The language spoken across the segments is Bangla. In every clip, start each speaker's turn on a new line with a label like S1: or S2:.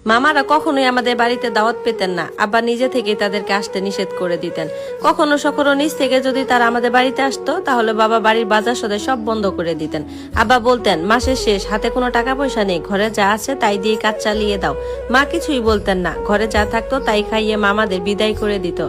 S1: মামারা কখনোই আমাদের বাড়িতে দাওয়াত পেতেন না, আব্বা নিজে থেকেই তাদেরকে আসতে নিষেধ করে দিতেন। কখনো সখনো নিজ থেকে যদি তারা আমাদের বাড়িতে আসতো তাহলে বাবা বাড়ির বাজার সদাই সব বন্ধ করে দিতেন। আব্বা বলতেন মাসের শেষ, হাতে কোনো টাকা পয়সা নেই, ঘরে যা আছে তাই দিয়ে কাজ চালিয়ে দাও। মা কিছুই বলতেন না, ঘরে যা থাকতো তাই খাইয়ে মামাদের বিদায় করে দিত।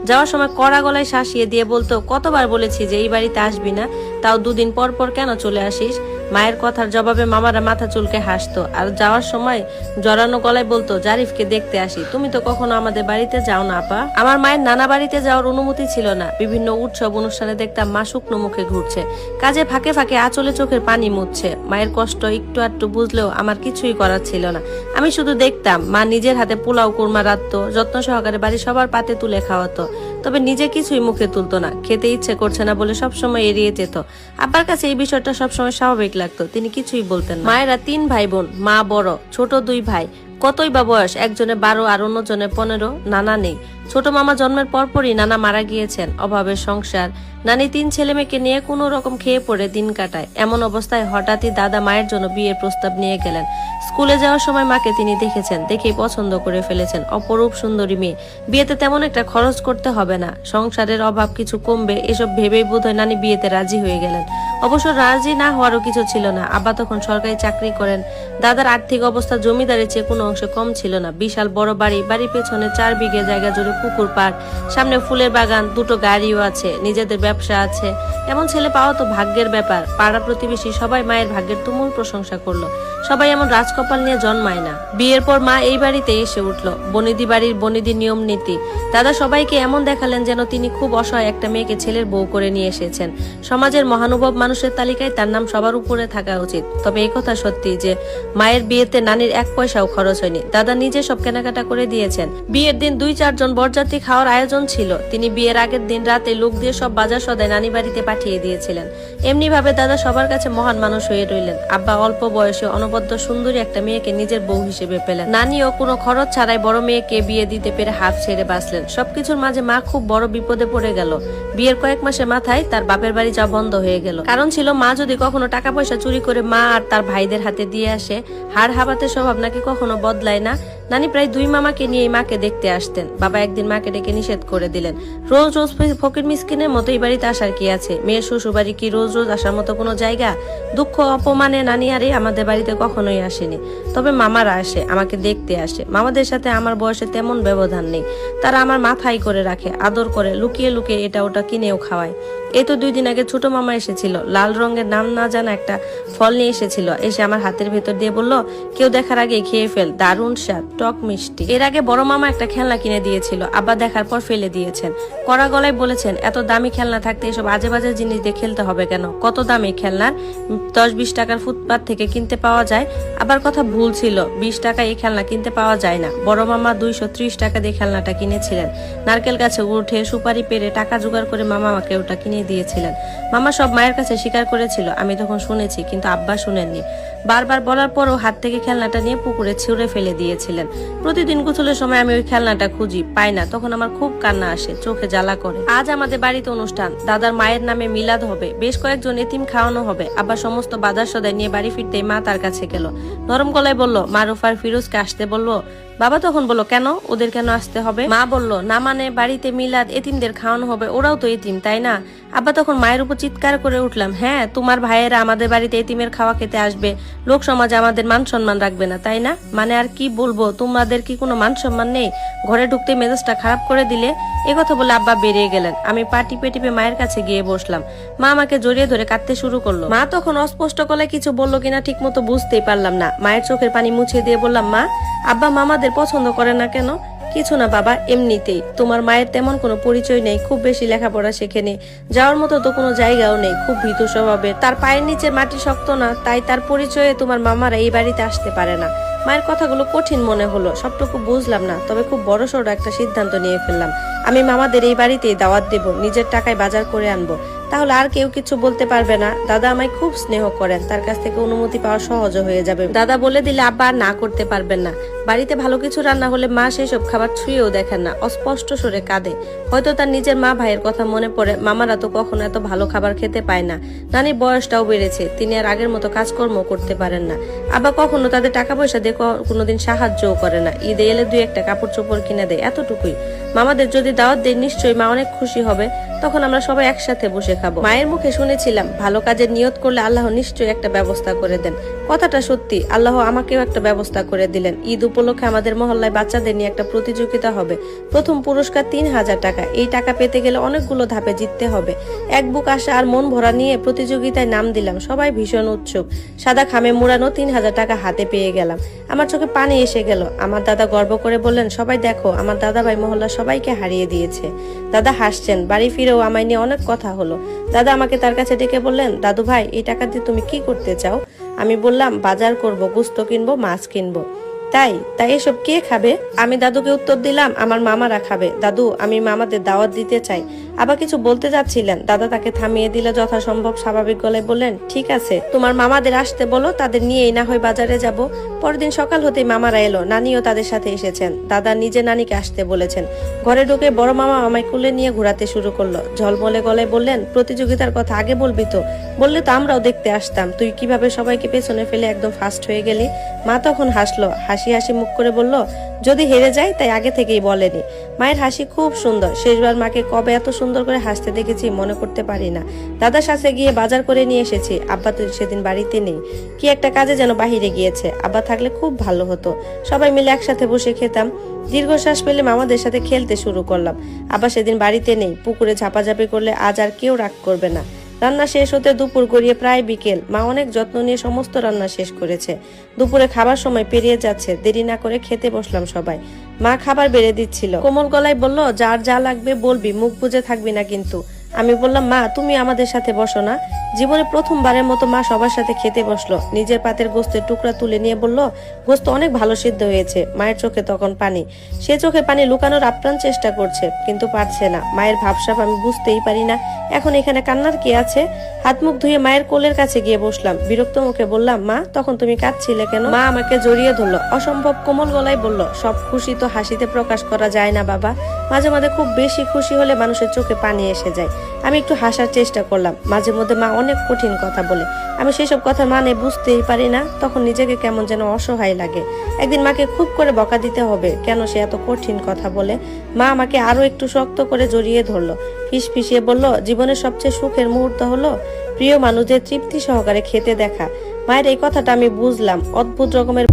S1: যাওয়ার সময় কড়া গলায় শাসিয়ে দিয়ে বলতো, কতবার বলেছি যে এই বাড়িতে আসবি না, তাও দুদিন পর পর কেন চলে আসিস। মায়ের কথার জবাবে মামারা মাথা চুলকে হাসতো আর যাওয়ার সময় জড়ানো গলায় বলতো, জারিফকে দেখতে আসি, তুমি তো কখনো আমাদের বাড়িতে যাও না আপা। আমার মায়ের নানা বাড়িতে যাওয়ার অনুমতি ছিল না। বিভিন্ন উৎসব অনুষ্ঠানে দেখতাম মা শুকনো মুখে ঘুরছে, কাজে ফাঁকে ফাঁকে আঁচলে চোখের পানি মুছছে। মায়ের কষ্ট একটু আধটু বুঝলেও আমার কিছুই করার ছিল না। আমি শুধু দেখতাম মা নিজের হাতে পোলাও কুরমা রাঁধতো, যত্ন সহকারে বাড়ির সবার পাতে তুলে খাওয়াতো, তবে নিজে কিছুই মুখে তুলতো না। খেতে ইচ্ছে করছে না বলে সবসময় এড়িয়ে যেত। আব্বার কাছে এই বিষয়টা সবসময় স্বাভাবিক লাগতো, তিনি কিছুই বলতেন না। মায়েরা 3 ভাই বোন, মা বড়, ছোট 2 ভাই। কতই বা বয়স, একজনে 12 আর অন্যজনে 15। নানা নেই। ছোট মামা জন্মের পরপরই নানা মারা গিয়েছেন। অভাবের সংসার, নানি 3 ছেলে মেয়েকে নিয়ে কোনো রকম খেয়ে পড়ে দিন কাটায়। এমন অবস্থায় হঠাৎই দাদা মায়ের জন্য বিয়ের প্রস্তাব নিয়ে গেলেন। স্কুলে যাওয়ার সময় মাকে তিনি দেখেছেন, দেখেই পছন্দ করে ফেলেছেন। অপরূপ সুন্দরী মেয়ে, বিয়েতে তেমন একটা খরচ করতে হবে না, সংসারের অভাব কিছু কমবে, এসব ভেবেই বোধহয় নানি বিয়েতে রাজি হয়ে গেলেন। অবশ্য রাজি না হওয়ারও কিছু ছিল না। আব্বা তখন সরকারি চাকরি করেন। দাদার আর্থিক অবস্থা জমিদারের চেয়ে কোনো অংশে কম ছিল না। বিশাল বড় বাড়ি, বাড়ির পেছনে 4 বিঘে জায়গা জুড়ে পুকুর পাড়, সামনে ফুলের বাগান, 2টো গাড়িও আছে, নিজেদের ব্যবসা আছে। এমন ছেলে পাওয়া তো ভাগ্যের ব্যাপার। পাড়া প্রতিবেশী সবাই মায়ের ভাগ্যের তুমুল প্রশংসা করলো। সবাই এমন রাজকপাল নিয়ে জন্মায় না। বিয়ের পর মা এই বাড়িতে এসে উঠলো। বনিদি বাড়ির বনিদি নিয়ম নীতি। দাদা সবাইকে এমন দেখালেন যেন তিনি খুব অসহায় একটা মেয়েকে ছেলের বউ করে নিয়ে এসেছেন। সমাজের মহানুভব মানুষের তালিকায় তার নাম সবার উপরে থাকা উচিত। তবে এই কথা সত্যি যে মায়ের বিয়েতে নানির 1 পয়সাও খরচ হয়নি। দাদা নিজে সব কেনাকাটা করে দিয়েছেন। বিয়ের দিন 2-4 জন বরযাত্রী খাওয়ার আয়োজন ছিল। তিনি বিয়ের আগের দিন রাতে লোক দিয়ে সব বাজার সদাই নানি বাড়িতে পাঠিয়ে দিয়েছিলেন। এমনি ভাবে দাদা সবার কাছে মহান মানুষ হয়ে রইলেন। আব্বা অল্প বয়সে অনবদ্য সুন্দরী একটা মেয়েকে নিজের বউ হিসেবে পেলেন। নানিও কোনো খরচ ছাড়াই বড় মেয়েকে বিয়ে দিতে পেরে হাফ ছেড়ে বাঁচলেন। সবকিছুর মাঝে মা খুব বড় বিপদে পড়ে গেল। বিয়ের কয়েক মাসের মাথায় তার বাপের বাড়ি যাওয়া বন্ধ হয়ে গেল। কারণ ছিল মা যদি কখনো টাকা পয়সা চুরি করে মা আর তার ভাইদের হাতে দিয়ে আসে। হাড় হাবাতে স্বভাব নাকি কখনো বদলায় না। নানি প্রায় 2 মামাকে নিয়ে মাকে দেখতে আসতেন। বাবা একদিন মাকে ডেকে নিষেধ করে দিলেন। রোজ রোজ ফকির মিসকিনের মতো এই বাড়িতে আসার কি আছে? মেয়ের শ্বশুর বাড়ি কি রোজ রোজ আসার মতো কোনো জায়গা? দুঃখ অপমানে নানি আরে আমাদের বাড়িতে কখনোই আসেনি। তবে মামারা আসে, আমাকে দেখতে আসে। মামাদের সাথে আমার বয়সে তেমন ব্যবধান নেই। তারা আমার মাথায় করে রাখে, আদর করে, লুকিয়ে লুকিয়ে এটা ওটা কিনেও খাওয়ায়। এই তো 2 দিন আগে ছোট মামা এসেছিল। লাল রঙের নাম না জানা একটা ফল নিয়ে এসেছিল। এসে আমার হাতের ভেতর দিয়ে বলল, কেউ দেখার আগে খেয়ে ফেল, দারুণ স্বাদ, টক মিষ্টি। এর আগে বড় মামা একটা খেলনা কিনে দিয়েছিল, আবার দেখার পর ফেলে দিয়েছেন। কড়া গলায় বলেছেন, এত দামি খেলনা থাকতে এসব আজে বাজে জিনিস দিয়ে খেলতে হবে কেন? কত দামি খেলনার? 10-20 টাকার ফুটপাত থেকে কিনতে পাওয়া যায়। আবার কথা ভুল ছিল, 20 টাকা এই খেলনা কিনতে পাওয়া যায় না। বড় মামা 230 টাকা দিয়ে খেলনাটা কিনেছিলেন। নারকেল গাছে উঠে সুপারি পেরে টাকা জোগাড় করে মামা আমাকে ওটা কিনে দিয়েছিলেন। মামা সব মায়ের কাছে স্বীকার করেছিল, আমি তখন শুনেছি, কিন্তু আব্বা শুনেননি। বারবার বলার পরও হাত থেকে খেলনাটা নিয়ে পুকুরে ছুঁড়ে ফেলে দিয়েছিলেন। প্রতিদিন গোসলের সময় আমি ওই খেলনাটা খুঁজি, পাই না। তখন আমার খুব কান্না আসে, চোখে জ্বালা করে। আজ আমাদের বাড়িতে অনুষ্ঠান, দাদার মায়ের নামে মিলাদ হবে, বেশ কয়েকজন এতিম খাওয়ানো হবে। আবার সমস্ত বাজার সদাই নিয়ে বাড়ি ফিরতেই মা তার কাছে গেল। নরম গলায় বলল, মারুফ আর ফিরোজকে আসতে বললো। বাবা তখন বলল, কেন? ওদের কেন আসতে হবে? মা বলল, না মানে বাড়িতে মিলাদ, এতিমদের খাওয়ানো হবে, ওরাও তো এতিম, তাই না? আব্বা তখন মায়ের উপর চিৎকার করে উঠলাম, হ্যাঁ, তোমার ভাইয়েরা আমাদের বাড়িতে এতিমের খাওয়া খেতে আসবে, লোক সমাজে আমাদের মান সম্মান রাখবে না, তাই না? মানে আর কি বলবো, তোমাদের কি কোনো মান সম্মান নেই? ঘরে ঢুকতে মেজাজটা খারাপ করে দিলে। কথা বলে আব্বা বেরিয়ে গেলেন। আমি পা টিপে টিপে মায়ের কাছে গিয়ে বসলাম। মা আমাকে জড়িয়ে ধরে কাঁদতে শুরু করলো। মা তখন অস্পষ্ট গলায় কিছু বললো কিনা ঠিক মতো বুঝতেই পারলাম না। মায়ের চোখের পানি মুছে দিয়ে বললাম, মা, আব্বা মামাদের পছন্দ করে না কেন? কিছু না বাবা, এমনিতেই। তোমার মায়ের তেমন কোনো পরিচয় নেই, খুব বেশি লেখাপড়া শেখেনি, যাওয়ার মতো তো কোনো জায়গাও নেই, খুব ভীতু স্বভাবের, তার পায়ের নিচের মাটি শক্ত না, তাই তার পরিচয়ে তোমার মামারা এই বাড়িতে আসতে পারে না। মায়ের কথাগুলো কঠিন মনে হলো, সবটুকু বুঝলাম না, তবে খুব বড়সড় একটা সিদ্ধান্ত নিয়ে ফেললাম। আমি মামাদের এই বাড়িতেই দাওয়াত দেব, নিজের টাকায় বাজার করে আনবো। তাহলে আর কেউ কিছু বলতে পারবে না। দাদা আমায় খুব স্নেহ করেন, তার কাছ থেকে অনুমতি পাওয়া সহজ হয়ে যাবে। দাদা বলে দিলে আব্বা আর না করতে পারবেন না। বাড়িতে ভালো কিছু রান্না হলে মা সেসব খাবার ছুঁয়েও দেখেন না, অস্পষ্ট সুরে কাঁদে। হয়তো তার নিজের মা ভাইয়ের কথা মনে পড়ে। মামারা তো কখনো এত ভালো খাবার খেতে পায় না। নানির বয়সটাও বেড়েছে, তিনি আর আগের মতো কাজকর্ম করতে পারেন না। আবার কখনো তাদের টাকা পয়সা দিয়ে কোনোদিন সাহায্যও করে না। ঈদে এলে 2-1টা কাপড় চোপড় কিনে দেয়, এতটুকুই। মামাদের যদি দাওয়াত দেয় নিশ্চয়ই মা অনেক খুশি হবে, তখন আমরা সবাই একসাথে বসে খাবো। মায়ের মুখে শুনেছিলাম ভালো কাজের নিয়ত করলে আল্লাহ নিশ্চয়ই একটা ব্যবস্থা করে দেন। কথাটা সত্যি, আল্লাহ আমাকেও একটা ব্যবস্থা করে দিলেন। ঈদ উপলক্ষে আমাদের মহল্লায় বাচ্চাদের নিয়ে একটা প্রতিযোগিতা হবে। প্রথম পুরস্কার 3000 টাকা। এই টাকা পেতে গেলে অনেকগুলো ধাপে জিততে হবে। এক বুক আশা আর মন ভরা নিয়ে প্রতিযোগিতায় নাম দিলাম। সবাই ভীষণ উৎসুক। সাদা খামে মোড়ানো 3000 টাকা হাতে পেয়ে গেলাম। আমার চোখে পানি এসে গেল। আমার দাদা গর্ব করে বললেন, সবাই দেখো, আমার দাদা ভাই মহল্লা সবাইকে হারিয়ে দিয়েছে। দাদা হাসছেন। বাড়ি ফিরেও আমায় নিয়ে অনেক কথা হলো। দাদা আমাকে তার কাছে ডেকে বললেন, দাদু ভাই, এই টাকা দিয়ে তুমি কি করতে চাও? আমি বললাম, বাজার করব, গোস্ত কিনবো, মাছ কিনবো। তাই এসব কে খাবে? আমি দাদুকে উত্তর দিলাম, আমার মামারা খাবে। দাদু, আমি মামাদের দাওয়াত দিতে চাই। আবার কিছু বলতে যাচ্ছিলেন, দাদা তাকে থামিয়ে দিলে যথাসম্ভব স্বাভাবিক গলায় বললেন, ঠিক আছে, তোমার মামাদের আসতে বলো, তাদের নিয়েই না হয় বাজারে যাব। পরের দিন সকাল হতেই মামারা এলো। নানিও তাদের সাথে এসেছেন। দাদা নিজে নানিকে আসতে বলেছেন। ঘরে ঢুকে বড় মামা আমায় কুলে নিয়ে ঘোরাতে শুরু করলো। ঝলমলে গলায় বললেন, প্রতিযোগিতার কথা আগে বলবি তো? বললে তো আমরাও দেখতে আসতাম। তুই কিভাবে সবাইকে পেছনে ফেলে একদম ফার্স্ট হয়ে গেলি? মা তখন হাসলো, হাসি হাসি মুখ করে বলল, যদি হেরে যায় তাই আগে থেকেই বলেনি। মায়ের হাসি খুব সুন্দর। শেষবার মাকে কবে এত সুন্দর করে হাসতে দেখেছি মনে করতে পারি না। দাদার সাথে গিয়ে বাজার করে নিয়ে এসেছি। আব্বা তো সেদিন বাড়িতে নেই, কি একটা কাজে যেন বাহিরে গিয়েছে। আব্বা থাকলে খুব ভালো হতো, সবাই মিলে একসাথে বসে খেতাম। দীর্ঘশ্বাস পেলে মামাদের সাথে খেলতে শুরু করলাম। আব্বা সেদিন বাড়িতে নেই, পুকুরে ঝাপাঝাপি করলে আজ আর কেউ রাগ করবে না। রান্না শেষ হতে দুপুর গড়িয়ে প্রায় বিকেল। মা অনেক যত্ন নিয়ে সমস্ত রান্না শেষ করেছে। দুপুরে খাবার সময় পেরিয়ে যাচ্ছে। দেরি না করে খেতে বসলাম সবাই। মা খাবার বেড়ে দিচ্ছিল। কোমল গলায় বলল, যার যা লাগবে বলবি, মুখ বুজে থাকবি না কিন্তু। আমি বললাম, মা তুমি আমাদের সাথে বসো না। জীবনে প্রথমবারের মতো মা সবার সাথে খেতে বসলো। নিজের পাতের গোস্তের টুকরা তুলে নিয়ে বলল, গোস্ত অনেক ভালো সিদ্ধ হয়েছে। মায়ের চোখে তখন পানি। সে চোখে পানি লুকানোর আপ্রাণ চেষ্টা করছে, কিন্তু পারছে না। মায়ের ভাবসাব আমি বুঝতেই পারি না। এখন এখানে কান্নার কি আছে? হাত মুখ ধুয়ে মায়ের কোলের কাছে গিয়ে বসলাম। বিরক্ত মুখে বললাম, মা তখন তুমি কাঁদছিলে কেন? মা আমাকে জড়িয়ে ধরলো। অসম্ভব কোমল গলায় বলল, সব খুশি তো হাসিতে প্রকাশ করা যায় না বাবা। মাঝে মাঝে খুব বেশি খুশি হলে মানুষের চোখে পানি এসে যায়। আমি একটু হাসার চেষ্টা করলাম। মাঝে মধ্যে মা অনেক কঠিন কথা বলে, আমি সেসব কথা মানে বুঝতেই পারি না। তখন নিজেকে কেমন যেন অসহায় লাগে। একদিন মাকে খুব করে বকা দিতে হবে, কেন সে এত কঠিন কথা বলে। মা আমাকে আরো একটু শক্ত করে জড়িয়ে ধরলো। ফিসফিসিয়ে বলল, জীবনের সবচেয়ে সুখের মুহূর্ত হলো প্রিয় মানুষদের তৃপ্তি সহকারে খেতে দেখা। মায়ের এই কথাটা আমি বুঝলাম। অদ্ভুত রকমের